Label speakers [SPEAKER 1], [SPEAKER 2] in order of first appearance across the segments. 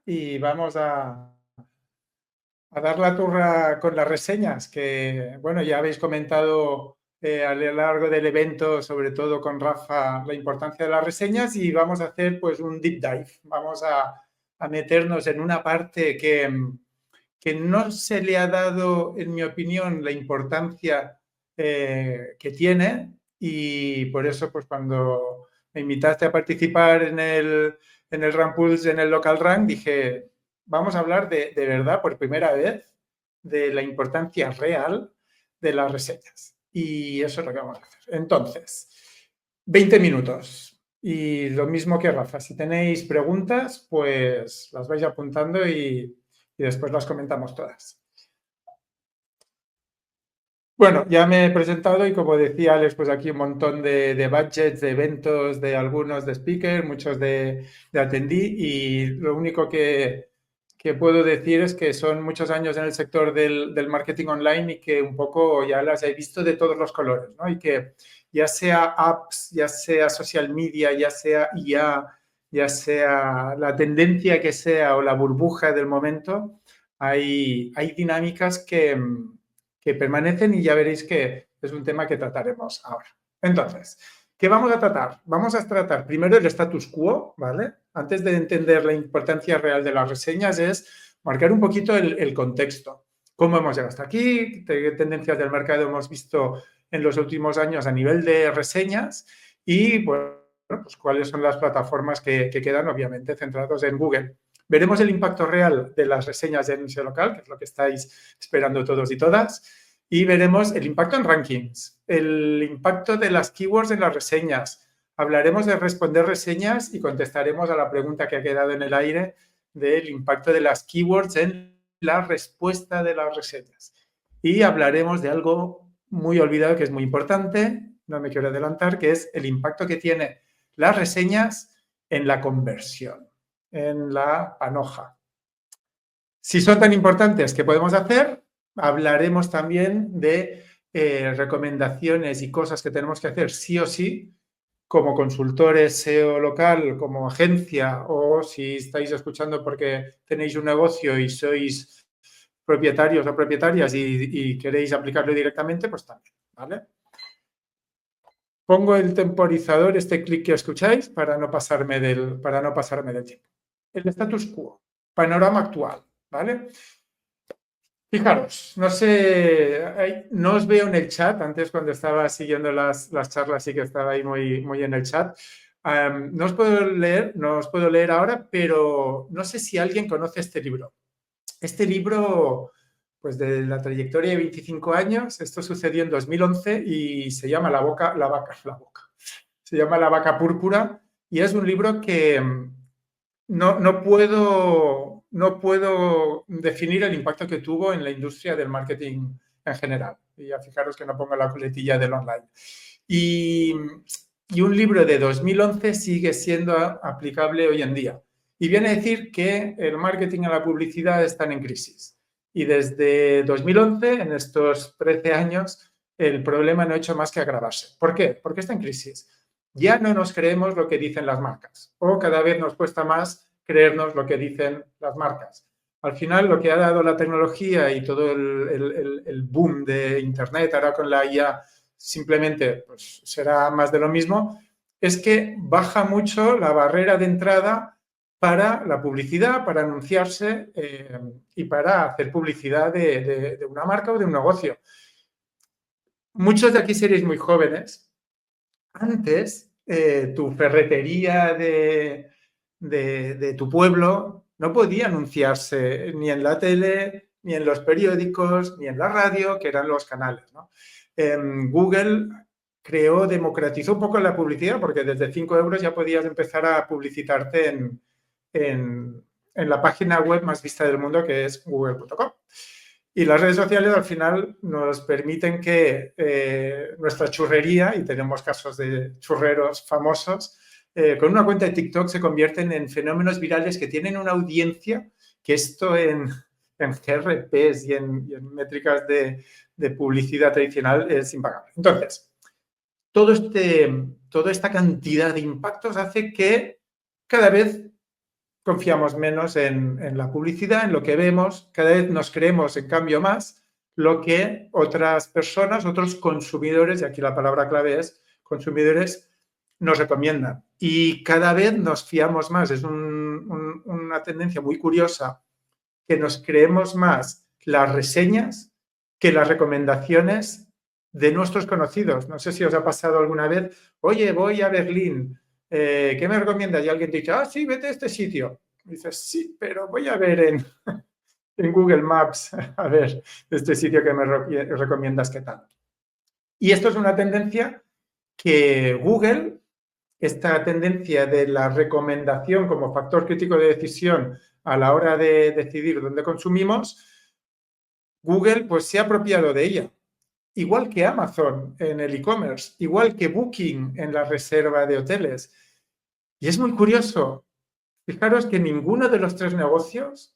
[SPEAKER 1] y vamos a dar la turra con las reseñas, que bueno, ya habéis comentado a lo largo del evento, sobre todo con Rafa, la importancia de las reseñas y vamos a hacer pues un deep dive. Vamos a meternos en una parte que no se le ha dado, en mi opinión, la importancia que tiene y por eso pues cuando me invitaste a participar en el Run Pulse, en el Local Rank, dije, vamos a hablar de verdad por primera vez de la importancia real de las reseñas. Y eso es lo que vamos a hacer. Entonces, 20 minutos. Y lo mismo que Rafa, si tenéis preguntas, pues las vais apuntando y después las comentamos todas. Bueno, ya me he presentado y como decía Alex, pues aquí un montón de budgets, de eventos, de algunos de speaker, muchos de atendí y lo único que puedo decir es que son muchos años en el sector del marketing online y que un poco ya las he visto de todos los colores, ¿no? Y que ya sea apps, ya sea social media, ya sea IA, ya sea la tendencia que sea o la burbuja del momento, hay dinámicas que permanecen y ya veréis que es un tema que trataremos ahora. Entonces, ¿qué vamos a tratar? Vamos a tratar primero el status quo, ¿vale? Antes de entender la importancia real de las reseñas es marcar un poquito el contexto. ¿Cómo hemos llegado hasta aquí? ¿Qué tendencias del mercado hemos visto en los últimos años a nivel de reseñas? Y, bueno, pues cuáles son las plataformas que quedan, obviamente, centrados en Google. Veremos el impacto real de las reseñas de anuncio local, que es lo que estáis esperando todos y todas, y veremos el impacto en rankings, el impacto de las keywords en las reseñas. Hablaremos de responder reseñas y contestaremos a la pregunta que ha quedado en el aire del impacto de las keywords en la respuesta de las reseñas. Y hablaremos de algo muy olvidado que es muy importante, no me quiero adelantar, que es el impacto que tiene las reseñas en la conversión, en la panoja. Si son tan importantes, ¿qué podemos hacer? Hablaremos también de recomendaciones y cosas que tenemos que hacer sí o sí como consultores SEO local, como agencia o si estáis escuchando porque tenéis un negocio y sois propietarios o propietarias y queréis aplicarlo directamente, pues también, ¿vale? Pongo el temporizador, este clic que escucháis, para no pasarme del tiempo. El status quo, panorama actual, ¿vale? Fijaros, no sé, no os veo en el chat, antes cuando estaba siguiendo las charlas sí que estaba ahí muy en el chat. No os puedo leer ahora, pero no sé si alguien conoce este libro. Este libro, pues de la trayectoria de 25 años, esto sucedió en 2011 y se llama se llama La vaca púrpura y es un libro que no puedo definir el impacto que tuvo en la industria del marketing en general. Y ya fijaros que no pongo la coletilla del online. Y un libro de 2011 sigue siendo aplicable hoy en día. Y viene a decir que el marketing y la publicidad están en crisis. Y desde 2011, en estos 13 años, el problema no ha hecho más que agravarse. ¿Por qué? Porque está en crisis. Ya no nos creemos lo que dicen las marcas o cada vez nos cuesta más creernos lo que dicen las marcas. Al final, lo que ha dado la tecnología y todo el boom de Internet, ahora con la IA, simplemente pues, será más de lo mismo, es que baja mucho la barrera de entrada para la publicidad, para anunciarse y para hacer publicidad de una marca o de un negocio. Muchos de aquí seréis muy jóvenes. Antes, tu ferretería de tu pueblo no podía anunciarse ni en la tele, ni en los periódicos, ni en la radio, que eran los canales, ¿no? Google democratizó un poco la publicidad porque desde 5 euros ya podías empezar a publicitarte en la página web más vista del mundo, que es google.com. Y las redes sociales al final nos permiten que nuestra churrería, y tenemos casos de churreros famosos, con una cuenta de TikTok se convierten en fenómenos virales que tienen una audiencia que esto en GRPs y en métricas de publicidad tradicional es impagable. Entonces, toda esta cantidad de impactos hace que cada vez confiamos menos en la publicidad, en lo que vemos, cada vez nos creemos, en cambio, más lo que otras personas, otros consumidores, y aquí la palabra clave es consumidores, nos recomiendan. Y cada vez nos fiamos más. Es una tendencia muy curiosa que nos creemos más las reseñas que las recomendaciones de nuestros conocidos. No sé si os ha pasado alguna vez, oye, voy a Berlín, ¿qué me recomiendas? Y alguien te dice, sí, vete a este sitio. Y dices, sí, pero voy a ver en Google Maps, a ver, este sitio que me recomiendas, ¿qué tal? Y esto es una tendencia que Google, esta tendencia de la recomendación como factor crítico de decisión a la hora de decidir dónde consumimos, Google pues se ha apropiado de ella. Igual que Amazon en el e-commerce, igual que Booking en la reserva de hoteles. Y es muy curioso, fijaros que ninguno de los tres negocios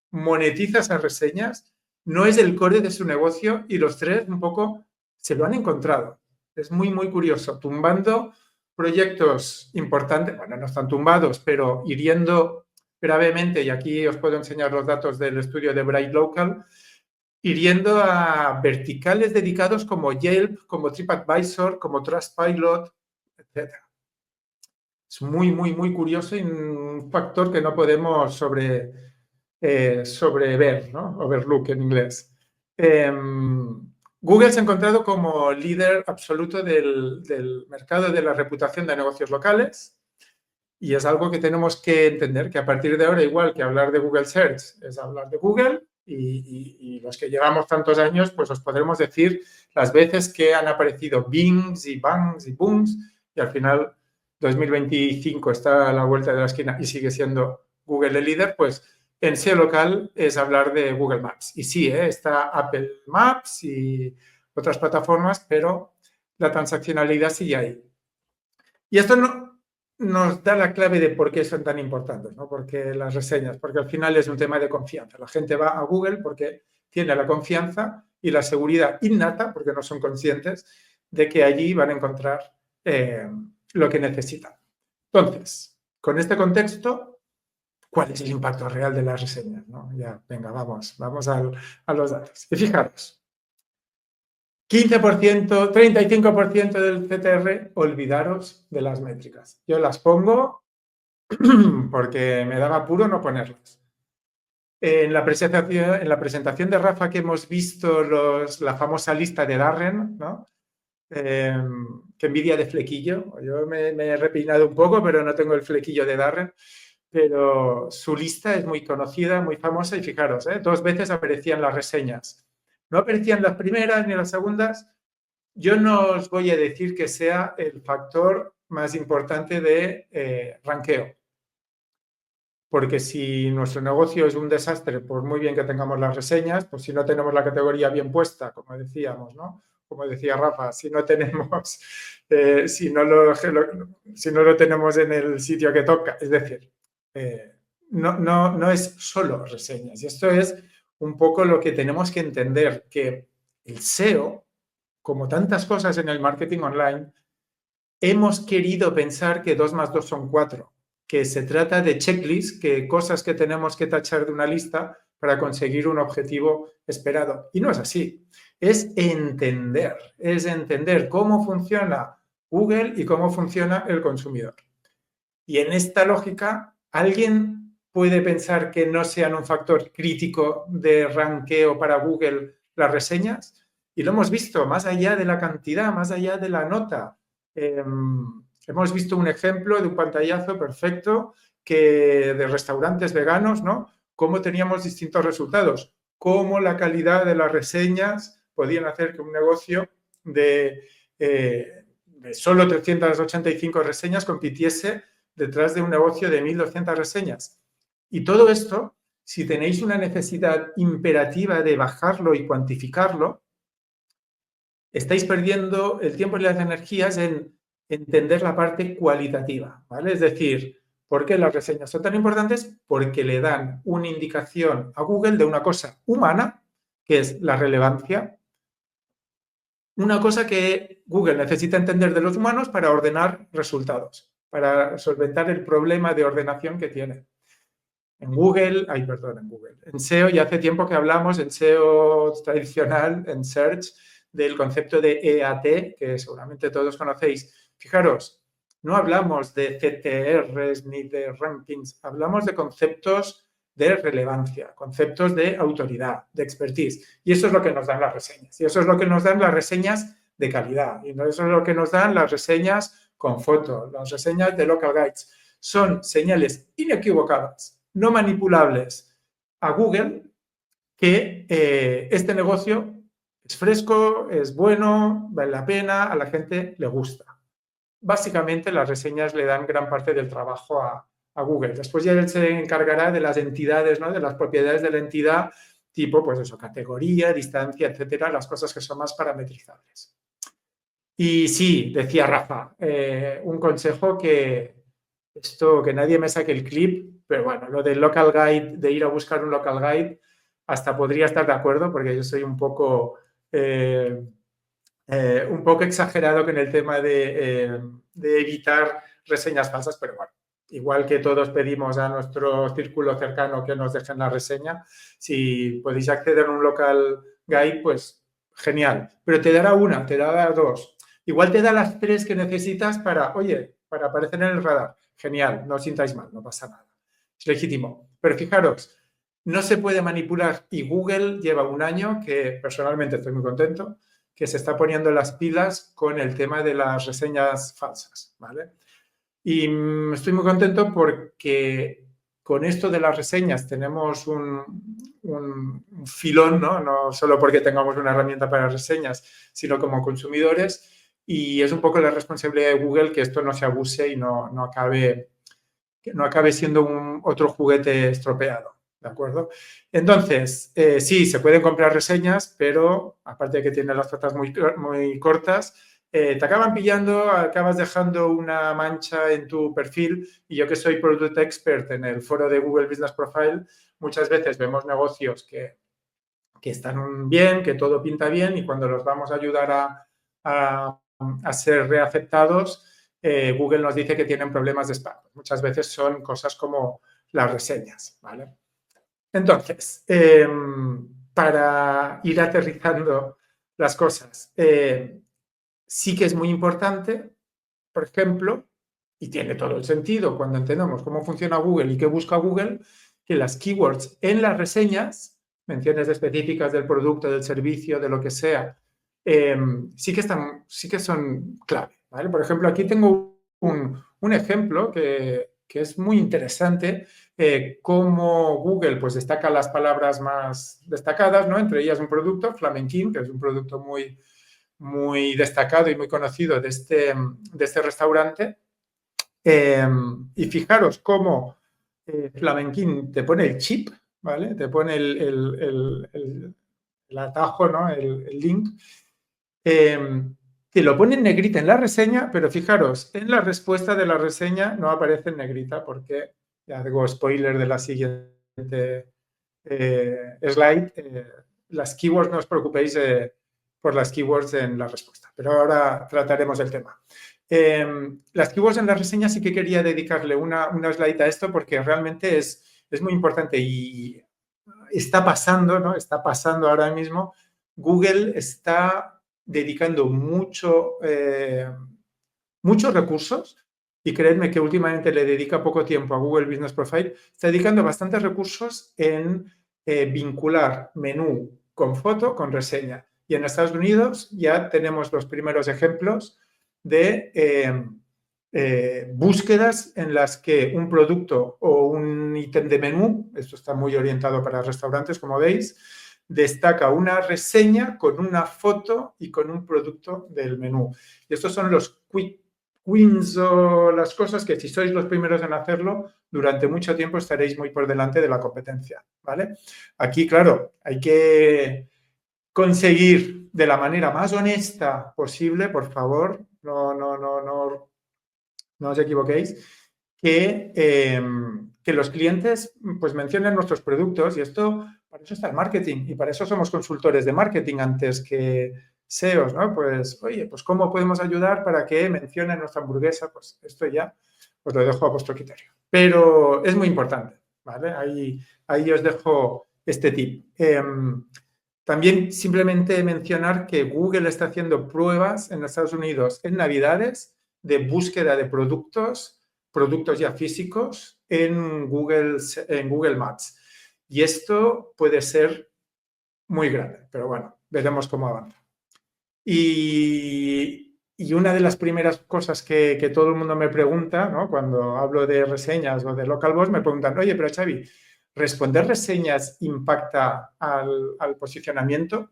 [SPEAKER 1] monetiza esas reseñas, no es el core de su negocio y los tres un poco se lo han encontrado. Es muy, muy curioso, tumbando proyectos importantes, bueno, no están tumbados, pero hiriendo gravemente, y aquí os puedo enseñar los datos del estudio de Bright Local, hiriendo a verticales dedicados como Yelp, como TripAdvisor, como Trustpilot, etc. Es muy, muy, muy curioso y un factor que no podemos sobrever, ¿no? Overlook en inglés. Google se ha encontrado como líder absoluto del mercado de la reputación de negocios locales y es algo que tenemos que entender, que a partir de ahora, igual que hablar de Google Search es hablar de Google, y los que llevamos tantos años, pues os podremos decir las veces que han aparecido Bings y Bangs y Booms, y al final 2025 está a la vuelta de la esquina y sigue siendo Google el líder, pues en SEO local es hablar de Google Maps. Y sí, está Apple Maps y otras plataformas, pero la transaccionalidad sigue ahí. Y esto nos da la clave de por qué son tan importantes, ¿no? Porque las reseñas, porque al final es un tema de confianza. La gente va a Google porque tiene la confianza y la seguridad innata, porque no son conscientes, de que allí van a encontrar lo que necesitan. Entonces, con este contexto, ¿cuál es el impacto real de las reseñas? ¿No? Ya, venga, vamos a los datos. Y fijaros, 15%, 35% del CTR, olvidaros de las métricas. Yo las pongo porque me daba apuro no ponerlas. En la presentación de Rafa que hemos visto la famosa lista de Darren, ¿no? Que envidia de flequillo. Yo me he repeinado un poco, pero no tengo el flequillo de Darren. Pero su lista es muy conocida, muy famosa y fijaros, 2 veces aparecían las reseñas. No aparecían las primeras ni las segundas. Yo no os voy a decir que sea el factor más importante de ranqueo. Porque si nuestro negocio es un desastre, por muy bien que tengamos las reseñas, pues si no tenemos la categoría bien puesta, como decíamos, ¿no? Como decía Rafa, si no tenemos, si no lo tenemos en el sitio que toca, es decir, no es solo reseñas. Y esto es un poco lo que tenemos que entender, que el SEO, como tantas cosas en el marketing online, hemos querido pensar que 2 más 2 son 4, que se trata de checklist, que cosas que tenemos que tachar de una lista para conseguir un objetivo esperado. Y no es así. Es entender cómo funciona Google y cómo funciona el consumidor. Y en esta lógica, ¿alguien puede pensar que no sean un factor crítico de ranqueo para Google las reseñas? Y lo hemos visto, más allá de la cantidad, más allá de la nota. Hemos visto un ejemplo de un pantallazo perfecto de restaurantes veganos, ¿no? Cómo teníamos distintos resultados, cómo la calidad de las reseñas podían hacer que un negocio de solo 385 reseñas compitiese detrás de un negocio de 1.200 reseñas. Y todo esto, si tenéis una necesidad imperativa de bajarlo y cuantificarlo, estáis perdiendo el tiempo y las energías en entender la parte cualitativa, ¿vale? Es decir, ¿por qué las reseñas son tan importantes? Porque le dan una indicación a Google de una cosa humana, que es la relevancia, una cosa que Google necesita entender de los humanos para ordenar resultados, para solventar el problema de ordenación que tiene. En Google, en SEO ya hace tiempo que hablamos, en SEO tradicional, en Search, del concepto de EAT, que seguramente todos conocéis. Fijaros, no hablamos de CTRs ni de rankings, hablamos de conceptos de relevancia, conceptos de autoridad, de expertise. Y eso es lo que nos dan las reseñas. Y eso es lo que nos dan las reseñas de calidad. Y eso es lo que nos dan las reseñas con foto, las reseñas de local guides. Son señales inequivocadas, no manipulables a Google, que este negocio es fresco, es bueno, vale la pena, a la gente le gusta. Básicamente las reseñas le dan gran parte del trabajo a Google. Después ya él se encargará de las entidades, ¿no? De las propiedades de la entidad, tipo, pues eso, categoría, distancia, etcétera, las cosas que son más parametrizables. Y sí, decía Rafa, un consejo que nadie me saque el clip, pero bueno, lo del local guide, de ir a buscar un local guide, hasta podría estar de acuerdo porque yo soy un poco exagerado con el tema de evitar reseñas falsas, pero bueno, igual que todos pedimos a nuestro círculo cercano que nos dejen la reseña, si podéis acceder a un local guide, pues genial, pero te dará una, te dará dos, igual te da las tres que necesitas para aparecer en el radar. Genial, no os sintáis mal, no pasa nada. Es legítimo. Pero fijaros, no se puede manipular y Google lleva un año, que personalmente estoy muy contento, que se está poniendo las pilas con el tema de las reseñas falsas, ¿vale? Y estoy muy contento porque con esto de las reseñas tenemos un filón, ¿no? No solo porque tengamos una herramienta para reseñas, sino como consumidores. Y es un poco la responsabilidad de Google que esto no se abuse y no acabe siendo otro juguete estropeado, ¿de acuerdo? Entonces, sí, se pueden comprar reseñas, pero aparte de que tienen las patas muy, muy cortas, te acaban pillando, acabas dejando una mancha en tu perfil. Y yo, que soy Product Expert en el foro de Google Business Profile, muchas veces vemos negocios que están bien, que todo pinta bien, y cuando los vamos a ayudar a ser reaceptados, Google nos dice que tienen problemas de spam. Muchas veces son cosas como las reseñas, ¿vale? Entonces, para ir aterrizando las cosas, sí que es muy importante, por ejemplo, y tiene todo el sentido cuando entendemos cómo funciona Google y qué busca Google, que las keywords en las reseñas, menciones específicas del producto, del servicio, de lo que sea, sí que son clave, ¿vale? Por ejemplo, aquí tengo un ejemplo que es muy interesante, cómo Google pues destaca las palabras más destacadas, ¿no? Entre ellas un producto, Flamenquín, que es un producto muy, muy destacado y muy conocido de este restaurante. Y fijaros cómo Flamenquín te pone el chip, ¿vale? Te pone el atajo, ¿no? El link. Te lo pone en negrita en la reseña, pero fijaros, en la respuesta de la reseña no aparece en negrita porque, ya digo, spoiler de la siguiente slide, las keywords, no os preocupéis por las keywords en la respuesta, pero ahora trataremos el tema. Las keywords en la reseña sí que quería dedicarle una slide a esto porque realmente es muy importante y está pasando, ¿no? Está pasando ahora mismo. Google está dedicando muchos recursos, y creedme que últimamente le dedica poco tiempo a Google Business Profile, está dedicando bastantes recursos en vincular menú con foto, con reseña. Y en Estados Unidos ya tenemos los primeros ejemplos de búsquedas en las que un producto o un ítem de menú, esto está muy orientado para restaurantes, como veis, destaca una reseña con una foto y con un producto del menú. Y estos son los quick wins o las cosas que, si sois los primeros en hacerlo, durante mucho tiempo estaréis muy por delante de la competencia, ¿vale? Aquí, claro, hay que conseguir de la manera más honesta posible, por favor, no os equivoquéis, que los clientes pues mencionen nuestros productos, y esto, para eso está el marketing, y para eso somos consultores de marketing antes que SEOs, ¿no? Pues, oye, pues ¿cómo podemos ayudar para que mencionen nuestra hamburguesa? Pues esto ya os lo dejo a vuestro criterio. Pero es muy importante, ¿vale? Ahí os dejo este tip. También simplemente mencionar que Google está haciendo pruebas en Estados Unidos en Navidades de búsqueda de productos ya físicos en Google Maps. Y esto puede ser muy grande, pero bueno, veremos cómo avanza. Y una de las primeras cosas que todo el mundo me pregunta, ¿no? Cuando hablo de reseñas o de Localbox, me preguntan, oye, pero Xavi, ¿responder reseñas impacta al posicionamiento?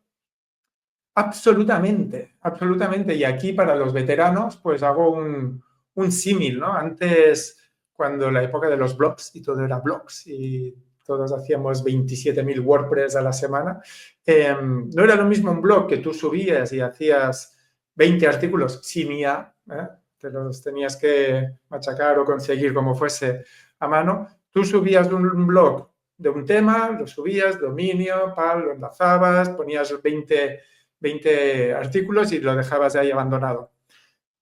[SPEAKER 1] Absolutamente, absolutamente. Y aquí para los veteranos, pues hago un símil, ¿no? Antes, cuando la época de los blogs y todo era blogs y todos hacíamos 27.000 WordPress a la semana, no era lo mismo un blog que tú subías y hacías 20 artículos sin IA, ¿eh? Te los tenías que machacar o conseguir como fuese a mano. Tú subías un blog de un tema, lo subías, dominio, lo enlazabas, ponías 20 artículos y lo dejabas ahí abandonado.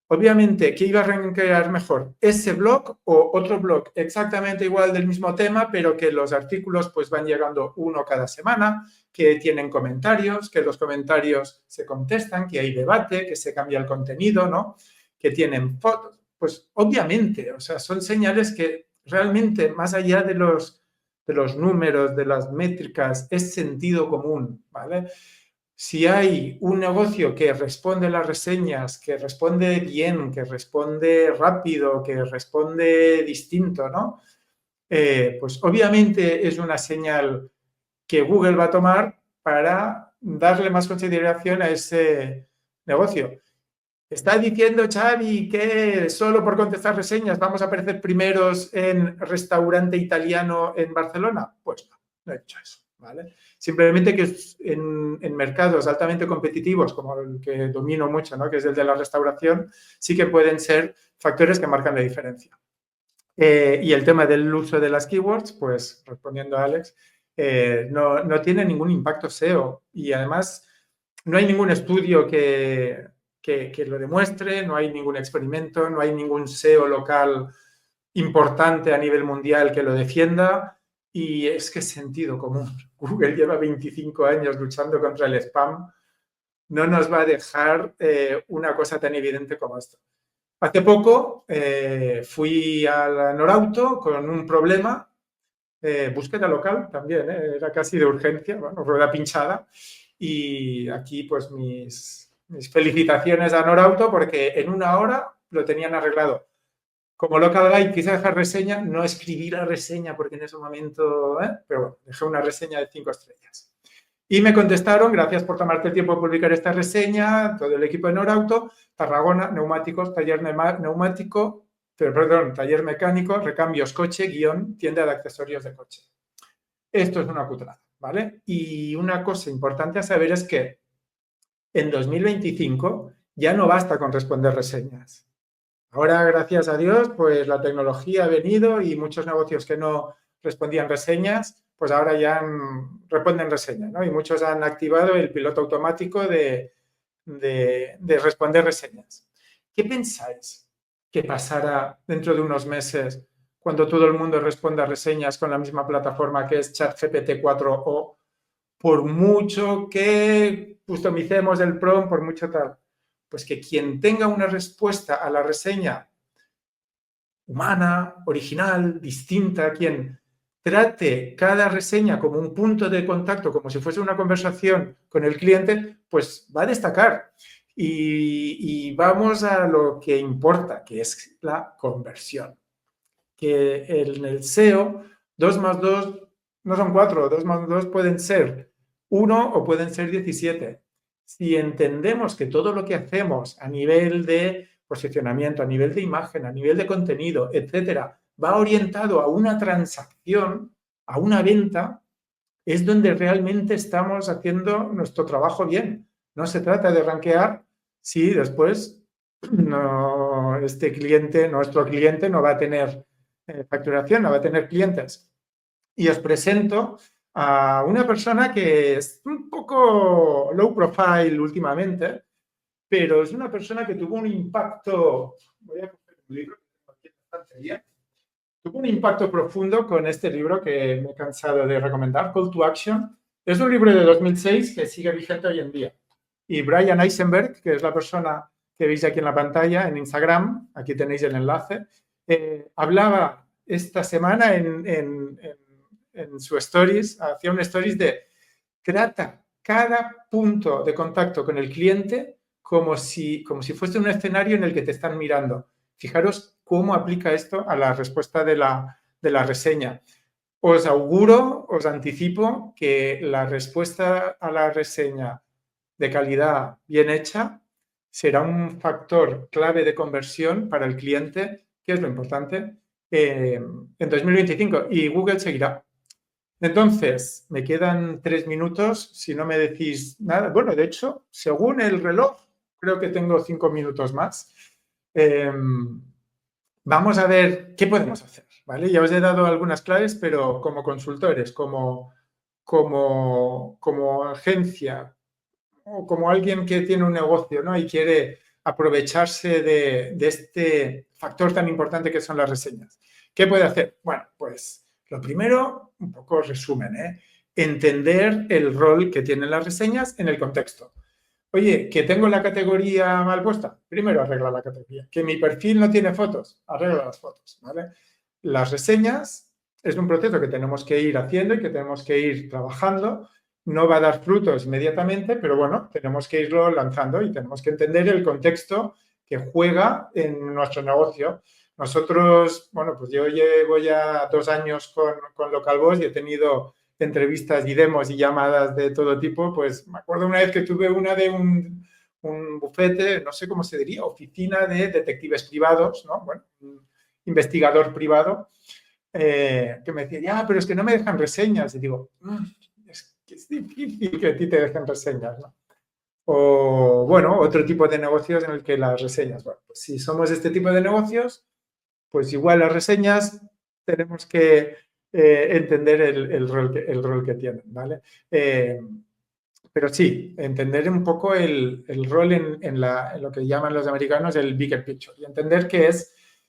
[SPEAKER 1] Obviamente, ¿qué iba a rankear mejor? ¿Ese blog o otro blog exactamente igual del mismo tema, pero que los artículos pues van llegando uno cada semana, que tienen comentarios, que los comentarios se contestan, que hay debate, que se cambia el contenido, ¿no? Que tienen fotos? Pues obviamente, o sea, son señales que realmente, más allá de los números, de las métricas, es sentido común, ¿vale? Si hay un negocio que responde a las reseñas, que responde bien, que responde rápido, que responde distinto, ¿no? Pues obviamente es una señal que Google va a tomar para darle más consideración a ese negocio. ¿Está diciendo Xavi que solo por contestar reseñas vamos a aparecer primeros en restaurante italiano en Barcelona? Pues no he dicho eso, ¿vale? Simplemente que en mercados altamente competitivos, como el que domino mucho, ¿no? Que es el de la restauración, sí que pueden ser factores que marcan la diferencia. Y el tema del uso de las keywords, pues respondiendo a Alex, no tiene ningún impacto SEO y además no hay ningún estudio que lo demuestre, no hay ningún experimento, no hay ningún SEO local importante a nivel mundial que lo defienda y es que es sentido común. Google lleva 25 años luchando contra el spam, no nos va a dejar una cosa tan evidente como esto. Hace poco fui a Norauto con un problema, búsqueda local también, era casi de urgencia, bueno, rueda pinchada. Y aquí pues mis felicitaciones a Norauto porque en una hora lo tenían arreglado. Como local guide quise dejar reseña, no escribí la reseña porque en ese momento, pero bueno, dejé una reseña de 5 estrellas. Y me contestaron, gracias por tomarte el tiempo de publicar esta reseña, todo el equipo de Norauto, Tarragona, neumáticos, taller neumático, taller mecánico, recambios coche, tienda de accesorios de coche. Esto es una putada, ¿vale? Y una cosa importante a saber es que en 2025 ya no basta con responder reseñas. Ahora, gracias a Dios, pues la tecnología ha venido y muchos negocios que no respondían reseñas, pues ahora ya responden reseñas, ¿no? Y muchos han activado el piloto automático de responder reseñas. ¿Qué pensáis que pasará dentro de unos meses cuando todo el mundo responda reseñas con la misma plataforma que es ChatGPT 4o? Por mucho que customicemos el prompt, por mucho tal, pues que quien tenga una respuesta a la reseña humana, original, distinta, quien trate cada reseña como un punto de contacto, como si fuese una conversación con el cliente, pues va a destacar. Y vamos a lo que importa, que es la conversión. Que en el SEO, 2 más 2 no son 4, 2 más 2 pueden ser 1 o pueden ser 17. Si entendemos que todo lo que hacemos a nivel de posicionamiento, a nivel de imagen, a nivel de contenido, etcétera, va orientado a una transacción, a una venta, es donde realmente estamos haciendo nuestro trabajo bien. No se trata de rankear si después nuestro cliente no va a tener facturación, no va a tener clientes. Y os presento a una persona que es un poco low profile últimamente, pero es una persona que tuvo un impacto, voy a coger un libro que tengo aquí en la estantería, tuvo un impacto profundo con este libro que me he cansado de recomendar, Call to Action. Es un libro de 2006 que sigue vigente hoy en día. Y Brian Eisenberg, que es la persona que veis aquí en la pantalla, en Instagram, aquí tenéis el enlace, hablaba esta semana en su stories, hacía un stories de trata cada punto de contacto con el cliente como si fuese un escenario en el que te están mirando. Fijaros cómo aplica esto a la respuesta de la reseña. Os auguro, os anticipo que la respuesta a la reseña de calidad bien hecha será un factor clave de conversión para el cliente, que es lo importante, en 2025. Y Google seguirá. Entonces, me quedan 3 minutos, si no me decís nada. Bueno, de hecho, según el reloj, creo que tengo 5 minutos más. Vamos a ver qué podemos hacer, ¿vale? Ya os he dado algunas claves, pero como consultores, como agencia o como alguien que tiene un negocio, ¿no? Y quiere aprovecharse de este factor tan importante que son las reseñas. ¿Qué puede hacer? Bueno, pues lo primero, un poco resumen, entender el rol que tienen las reseñas en el contexto. Oye, que tengo la categoría mal puesta, primero arregla la categoría. Que mi perfil no tiene fotos, arregla las fotos, ¿vale? Las reseñas es un proceso que tenemos que ir haciendo y que tenemos que ir trabajando. No va a dar frutos inmediatamente, pero bueno, tenemos que irlo lanzando y tenemos que entender el contexto que juega en nuestro negocio. Nosotros, bueno, pues yo llevo ya 2 años con Localboss y he tenido entrevistas y demos y llamadas de todo tipo. Pues me acuerdo una vez que tuve una de un bufete, no sé cómo se diría, oficina de detectives privados, ¿no? Bueno, un investigador privado, que me decía, ya, pero es que no me dejan reseñas. Y digo, es que es difícil que a ti te dejen reseñas, ¿no? O, bueno, otro tipo de negocios en el que las reseñas, bueno, pues si somos este tipo de negocios, pues igual las reseñas tenemos que entender el rol que tienen, ¿vale? Pero sí, entender un poco el rol en lo que llaman los americanos el bigger picture y entender que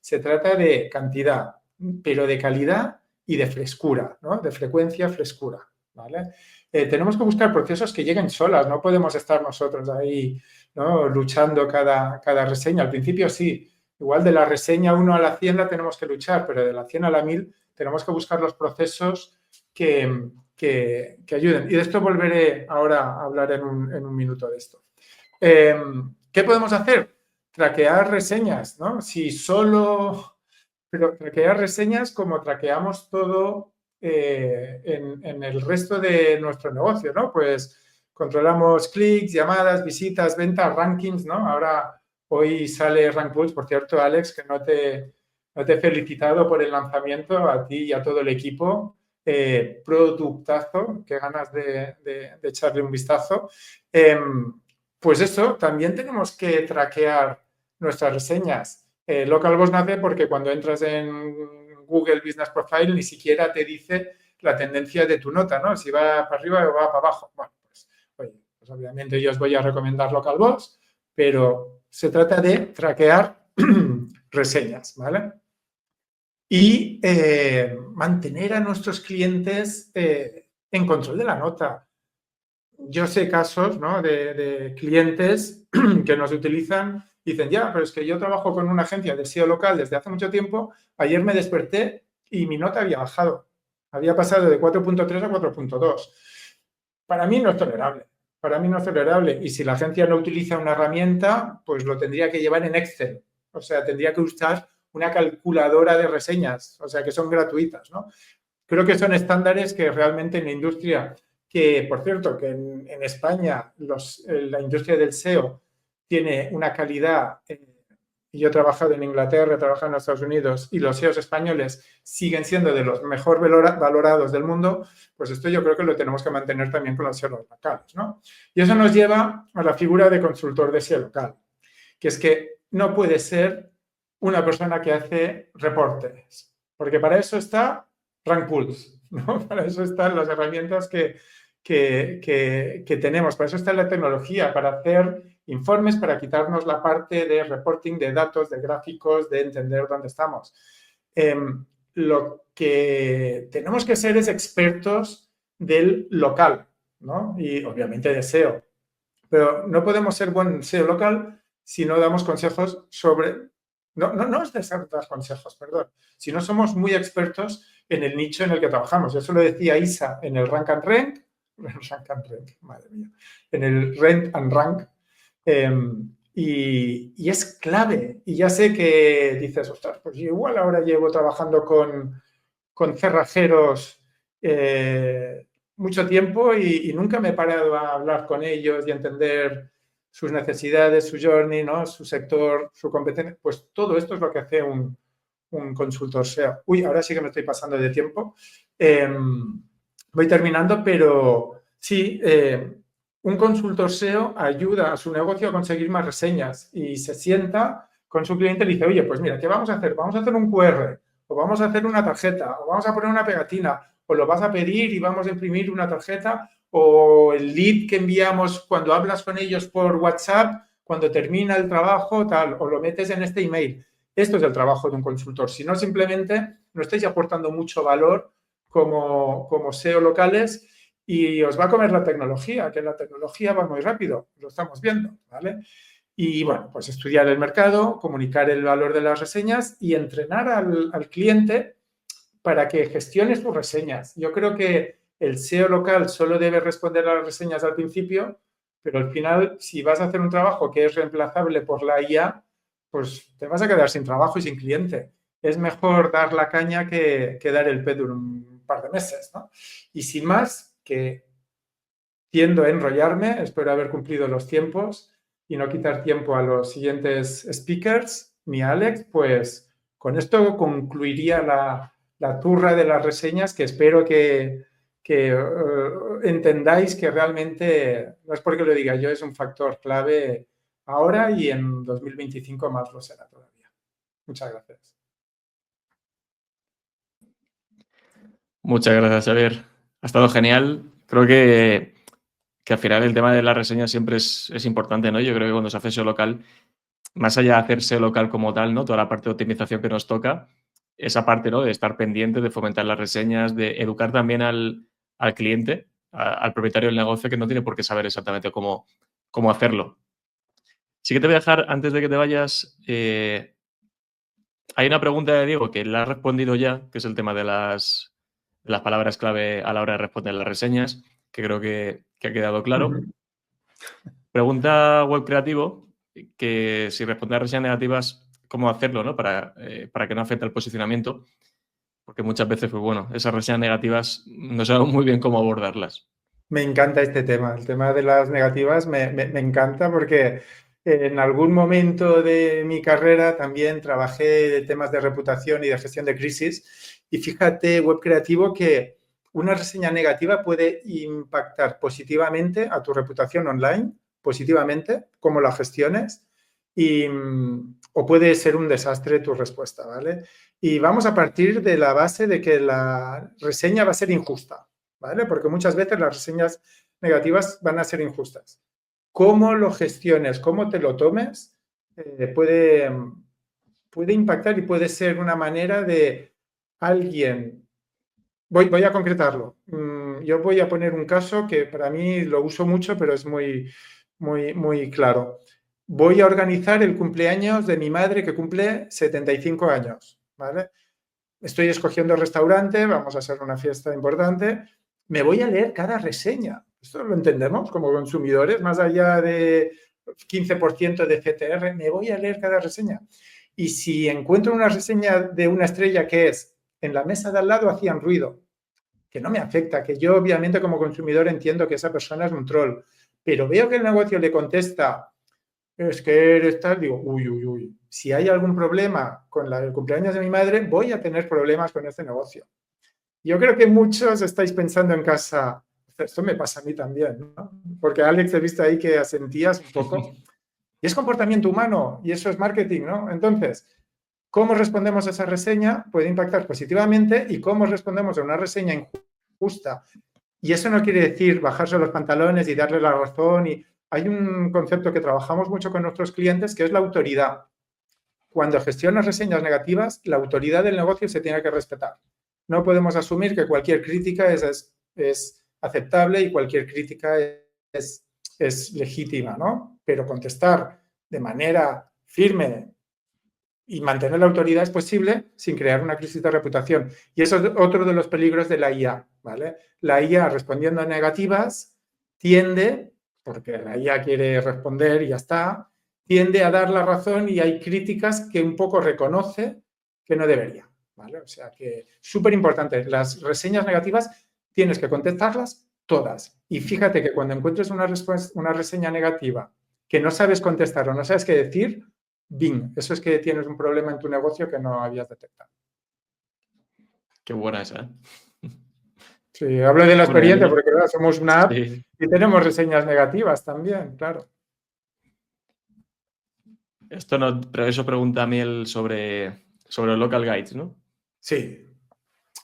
[SPEAKER 1] se trata de cantidad, pero de calidad y de frescura, ¿no? De frecuencia, frescura, ¿vale? Tenemos que buscar procesos que lleguen solas, no podemos estar nosotros ahí, ¿no? Luchando cada reseña. Al principio sí, igual de la reseña 1 a la 100 la tenemos que luchar, pero de la 100 a la 1000 tenemos que buscar los procesos que ayuden. Y de esto volveré ahora a hablar en un minuto de esto. ¿Qué podemos hacer? Traquear reseñas, ¿no? Si solo... Pero traquear reseñas como traqueamos todo en el resto de nuestro negocio, ¿no? Pues controlamos clics, llamadas, visitas, ventas, rankings, ¿no? Ahora, hoy sale RankPulse, por cierto, Alex, que no te he felicitado por el lanzamiento, a ti y a todo el equipo. Productazo, qué ganas de echarle un vistazo. Pues eso, también tenemos que traquear nuestras reseñas. Localboss nace porque cuando entras en Google Business Profile ni siquiera te dice la tendencia de tu nota, ¿no? Si va para arriba o va para abajo. Bueno, pues, oye, pues obviamente yo os voy a recomendar Localboss, pero se trata de traquear reseñas, ¿vale? Y mantener a nuestros clientes en control de la nota. Yo sé casos, ¿no? de clientes que nos utilizan y dicen, ya, pero es que yo trabajo con una agencia de SEO local desde hace mucho tiempo, ayer me desperté y mi nota había bajado, había pasado de 4.3 a 4.2. Para mí no es tolerable, para mí no es tolerable. Y si la agencia no utiliza una herramienta, pues lo tendría que llevar en Excel, o sea, tendría que usar una calculadora de reseñas, o sea, que son gratuitas, ¿no? Creo que son estándares que realmente en la industria, que por cierto, que en España la industria del SEO tiene una calidad, y yo he trabajado en Inglaterra, he trabajado en Estados Unidos y los SEOs españoles siguen siendo de los mejor valorados del mundo, pues esto yo creo que lo tenemos que mantener también con los SEOs locales, ¿no? Y eso nos lleva a la figura de consultor de SEO local, que es que no puede ser una persona que hace reportes, porque para eso está RankPulse, ¿no? Para eso están las herramientas que tenemos, para eso está la tecnología, para hacer informes, para quitarnos la parte de reporting, de datos, de gráficos, de entender dónde estamos. lo que tenemos que ser es expertos del local, ¿no? Y obviamente de SEO. Pero no podemos ser buen SEO local si no damos consejos sobre... No es de dar consejos, perdón. Si no somos muy expertos en el nicho en el que trabajamos. Eso lo decía Isa en el Rank and Rank. Rank and Rank, madre mía. En el Rent and Rank. Y es clave. Y ya sé que dices, ostras, pues igual ahora llevo trabajando con cerrajeros mucho tiempo y nunca me he parado a hablar con ellos y entender sus necesidades, su journey, ¿no? Su sector, su competencia. Pues todo esto es lo que hace un consultor SEO. Uy, ahora sí que me estoy pasando de tiempo. Voy terminando, pero sí, un consultor SEO ayuda a su negocio a conseguir más reseñas y se sienta con su cliente y le dice, oye, pues mira, ¿qué vamos a hacer? Vamos a hacer un QR, o vamos a hacer una tarjeta, o vamos a poner una pegatina, o lo vas a pedir y vamos a imprimir una tarjeta, o el lead que enviamos cuando hablas con ellos por WhatsApp, cuando termina el trabajo, tal, o lo metes en este email. Esto es el trabajo de un consultor. Si no, simplemente no estáis aportando mucho valor como SEO locales y os va a comer la tecnología, que la tecnología va muy rápido, lo estamos viendo, ¿vale? Y bueno, pues estudiar el mercado, comunicar el valor de las reseñas y entrenar al cliente para que gestione sus reseñas. Yo creo que el SEO local solo debe responder a las reseñas al principio, pero al final, si vas a hacer un trabajo que es reemplazable por la IA, pues te vas a quedar sin trabajo y sin cliente. Es mejor dar la caña que dar el pez durante un par de meses, ¿no? Y sin más, que tiendo a enrollarme, espero haber cumplido los tiempos y no quitar tiempo a los siguientes speakers, ni a Alex, pues con esto concluiría la turra de las reseñas que espero que entendáis que realmente, no es porque lo diga yo, es un factor clave ahora y en 2025 más lo será todavía. Muchas gracias.
[SPEAKER 2] Muchas gracias, Xavier. Ha estado genial. Creo que al final el tema de las reseñas siempre es importante, ¿no? Yo creo que cuando se hace SEO local, más allá de hacer SEO local como tal, ¿no? Toda la parte de optimización que nos toca, esa parte, ¿no? De estar pendiente, de fomentar las reseñas, de educar también al cliente, al propietario del negocio, que no tiene por qué saber exactamente cómo hacerlo. Sí que te voy a dejar, antes de que te vayas, hay una pregunta de Diego que la ha respondido ya, que es el tema de las palabras clave a la hora de responder las reseñas, que creo que ha quedado claro. Pregunta Web Creativo que si responder a reseñas negativas, ¿cómo hacerlo, ¿no? Para que no afecte el posicionamiento, porque muchas veces, pues bueno, esas reseñas negativas no sabemos muy bien cómo abordarlas.
[SPEAKER 1] Me encanta este tema, el tema de las negativas me encanta porque en algún momento de mi carrera también trabajé de temas de reputación y de gestión de crisis y fíjate, Web Creativo, que una reseña negativa puede impactar positivamente a tu reputación online, positivamente, cómo la gestiones, o puede ser un desastre tu respuesta, ¿vale? Y vamos a partir de la base de que la reseña va a ser injusta, ¿vale? Porque muchas veces las reseñas negativas van a ser injustas. Cómo lo gestiones, cómo te lo tomes, puede impactar y puede ser una manera de alguien... Voy a concretarlo. Yo voy a poner un caso que para mí lo uso mucho, pero es muy claro. Voy a organizar el cumpleaños de mi madre que cumple 75 años, ¿vale? Estoy escogiendo el restaurante, vamos a hacer una fiesta importante, me voy a leer cada reseña. Esto lo entendemos como consumidores, más allá de 15% de CTR, me voy a leer cada reseña. Y si encuentro una reseña de una estrella que es en la mesa de al lado hacían ruido, que no me afecta, que yo obviamente como consumidor entiendo que esa persona es un troll, pero veo que el negocio le contesta, es que eres tal, digo, uy, si hay algún problema con el cumpleaños de mi madre, voy a tener problemas con este negocio. Yo creo que muchos estáis pensando en casa, esto me pasa a mí también, ¿no? Porque Alex, he visto ahí que asentías un poco. Y es comportamiento humano y eso es marketing, ¿no? Entonces, cómo respondemos a esa reseña puede impactar positivamente y cómo respondemos a una reseña injusta. Y eso no quiere decir bajarse los pantalones y darle la razón. Y hay un concepto que trabajamos mucho con nuestros clientes que es la autoridad. cuando gestionas reseñas negativas, la autoridad del negocio se tiene que respetar. No podemos asumir que cualquier crítica es aceptable y cualquier crítica es legítima, ¿no? Pero contestar de manera firme y mantener la autoridad es posible sin crear una crisis de reputación. Y eso es otro de los peligros de la IA, ¿vale? La IA respondiendo a negativas tiende, porque la IA quiere responder y ya está, tiende a dar la razón y hay críticas que un poco reconoce que no debería, ¿vale? O sea que súper importante, las reseñas negativas tienes que contestarlas todas. Y fíjate que cuando encuentres una reseña negativa que no sabes contestar o no sabes qué decir, Bing, eso es que tienes un problema en tu negocio que no habías detectado.
[SPEAKER 2] Qué buena esa, ¿eh?
[SPEAKER 1] Sí, hablo de la
[SPEAKER 2] Bueno,
[SPEAKER 1] experiencia porque claro, somos una app
[SPEAKER 2] sí.
[SPEAKER 1] y tenemos reseñas negativas también, claro.
[SPEAKER 2] Esto no, pero eso pregunta a Miel sobre los local guides, ¿no?
[SPEAKER 1] Sí,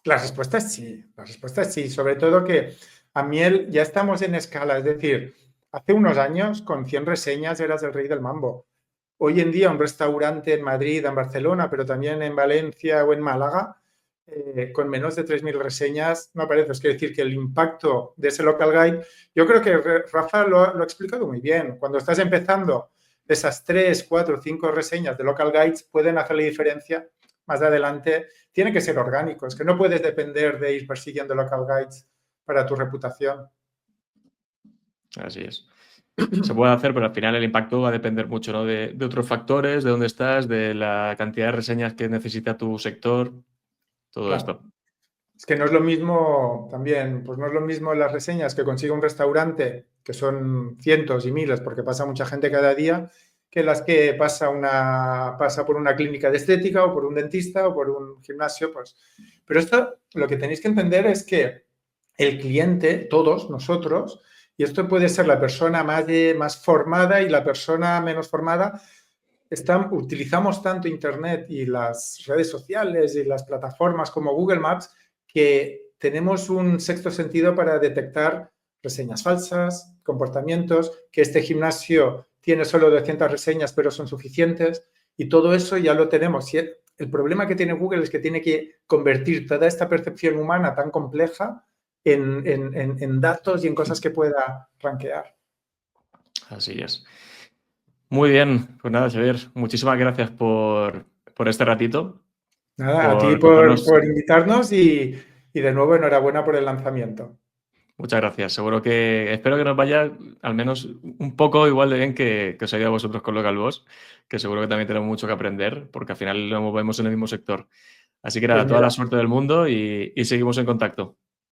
[SPEAKER 1] la respuesta es sí, la respuesta es sí, sobre todo que a Miel ya estamos en escala, es decir, hace unos años con 100 reseñas eras el rey del mambo. Hoy en día un restaurante en Madrid, en Barcelona, pero también en Valencia o en Málaga, con menos de 3.000 reseñas no aparece. Es decir, que el impacto de ese local guide, yo creo que Rafa lo ha explicado muy bien. Cuando estás empezando, esas 3, 4, 5 reseñas de local guides pueden hacer la diferencia más adelante. Tiene que ser orgánico, es que no puedes depender de ir persiguiendo local guides para tu reputación.
[SPEAKER 2] Así es. Se puede hacer, pero al final el impacto va a depender mucho, ¿no? De otros factores, de dónde estás, de la cantidad de reseñas que necesita tu sector, todo
[SPEAKER 1] Claro.
[SPEAKER 2] esto.
[SPEAKER 1] Es que no es lo mismo también, pues no es lo mismo las reseñas que consigue un restaurante, que son cientos y miles, porque pasa mucha gente cada día, que las que pasa por una clínica de estética o por un dentista o por un gimnasio. Pues. Pero esto lo que tenéis que entender es que el cliente, todos nosotros, y esto puede ser la persona más formada y la persona menos formada, utilizamos tanto Internet y las redes sociales y las plataformas como Google Maps que tenemos un sexto sentido para detectar reseñas falsas, comportamientos, que este gimnasio tiene solo 200 reseñas pero son suficientes y todo eso ya lo tenemos. Y el problema que tiene Google es que tiene que convertir toda esta percepción humana tan compleja en datos y en cosas que pueda rankear.
[SPEAKER 2] Así es. Muy bien, pues nada, Xavier, muchísimas gracias por este ratito,
[SPEAKER 1] Nada, a ti
[SPEAKER 2] por contarnos.
[SPEAKER 1] por invitarnos y de nuevo enhorabuena por el lanzamiento.
[SPEAKER 2] Muchas gracias. Seguro que espero que nos vaya al menos un poco igual de bien que os ha ido a vosotros con Localboss, que seguro que también tenemos mucho que aprender, porque al final nos movemos en el mismo sector. Así que
[SPEAKER 1] Pues
[SPEAKER 2] nada, toda la
[SPEAKER 1] mira,
[SPEAKER 2] suerte del mundo y seguimos en contacto.